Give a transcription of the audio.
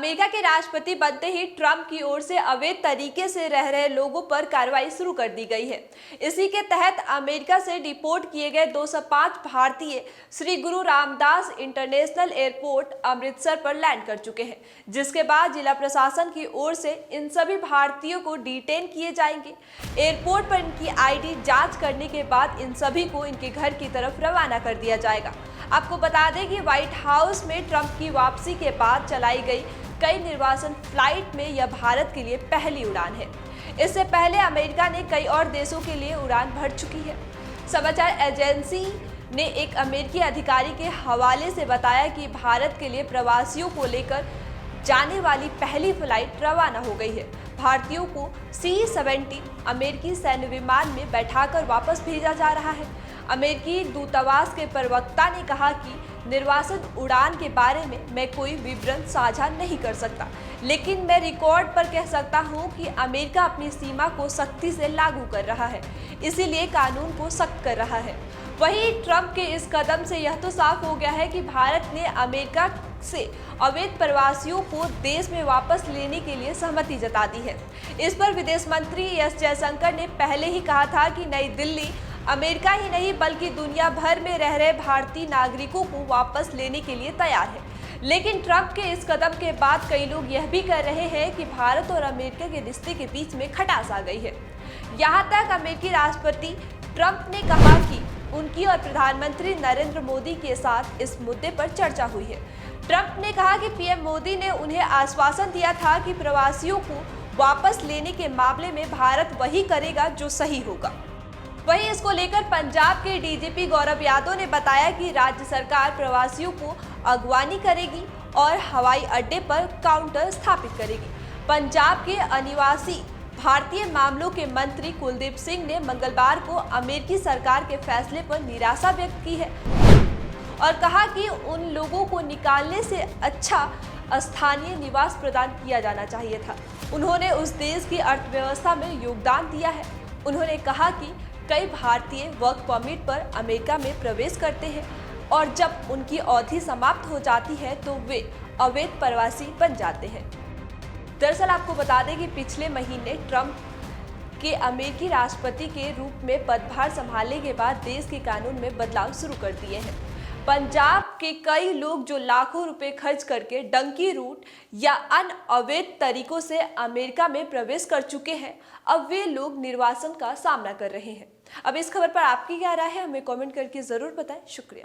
America के राष्ट्रपति बनते ही ट्रंप की ओर से अवैध तरीके से रह रहे लोगों पर कार्रवाई शुरू कर दी गई है। इसी के तहत अमेरिका से डिपोर्ट किए गए 205 भारतीय श्री गुरु रामदास इंटरनेशनल एयरपोर्ट अमृतसर पर लैंड कर चुके हैं, जिसके बाद जिला प्रशासन की ओर से इन सभी भारतीयों को डिटेन किए जाएंगे। एयरपोर्ट पर इनकी आईडी जांच करने के बाद इन सभी को इनके घर की तरफ रवाना कर दिया जाएगा। आपको बता दें कि व्हाइट हाउस में ट्रंप की वापसी के बाद चलाई गई कई निर्वासन फ्लाइट में यह भारत के लिए पहली उड़ान है। इससे पहले अमेरिका ने कई और देशों के लिए उड़ान भर चुकी है। समाचार एजेंसी ने एक अमेरिकी अधिकारी के हवाले से बताया कि भारत के लिए प्रवासियों को लेकर जाने वाली पहली फ्लाइट रवाना हो गई है। भारतीयों को C-70 अमेरिकी सैन्य विमान में बैठाकर वापस भेजा जा रहा है। अमेरिकी दूतावास के प्रवक्ता ने कहा कि निर्वासन उड़ान के बारे में मैं कोई विवरण साझा नहीं कर सकता, लेकिन मैं रिकॉर्ड पर कह सकता हूं कि अमेरिका अपनी सीमा को सख्ती से लागू कर रहा है, इसीलिए कानून को सख्त कर रहा है। वहीं ट्रंप के इस कदम से यह तो साफ हो गया है कि भारत ने अमेरिका से अवैध प्रवासियों को देश में वापस लेने के लिए सहमति जता दी है। इस पर विदेश मंत्री एस जयशंकर ने पहले ही कहा था कि नई दिल्ली अमेरिका ही नहीं बल्कि दुनिया भर में रह रहे भारतीय नागरिकों को वापस लेने के लिए तैयार है। लेकिन ट्रंप के इस कदम के बाद कई लोग यह भी कह रहे हैं कि भारत और अमेरिका के रिश्ते के बीच में खटास आ गई है। यहाँ तक अमेरिकी राष्ट्रपति ट्रंप ने कहा कि उनकी और प्रधानमंत्री नरेंद्र मोदी के साथ इस मुद्दे पर चर्चा हुई है। ट्रंप ने कहा कि पीएम मोदी ने उन्हें आश्वासन दिया था कि प्रवासियों को वापस लेने के मामले में भारत वही करेगा जो सही होगा। वहीं इसको लेकर पंजाब के डीजीपी गौरव यादव ने बताया कि राज्य सरकार प्रवासियों को अगवानी करेगी और हवाई अड्डे पर काउंटर स्थापित करेगी। पंजाब के अनिवासी भारतीय मामलों के मंत्री कुलदीप सिंह ने मंगलवार को अमेरिकी सरकार के फैसले पर निराशा व्यक्त की है और कहा कि उन लोगों को निकालने से अच्छा स्थानीय निवास प्रदान किया जाना चाहिए था। उन्होंने उस देश की अर्थव्यवस्था में योगदान दिया है। उन्होंने कहा कि कई भारतीय वर्क परमिट पर अमेरिका में प्रवेश करते हैं और जब उनकी अवधि समाप्त हो जाती है तो वे अवैध प्रवासी बन जाते हैं। दरअसल आपको बता दें कि पिछले महीने ट्रंप के अमेरिकी राष्ट्रपति के रूप में पदभार संभालने के बाद देश के कानून में बदलाव शुरू कर दिए हैं। पंजाब के कई लोग जो लाखों रुपए खर्च करके डंकी रूट या अन्य अवैध तरीकों से अमेरिका में प्रवेश कर चुके हैं, अब वे लोग निर्वासन का सामना कर रहे हैं। अब इस खबर पर आपकी क्या राय है, हमें कमेंट करके जरूर बताएं। शुक्रिया।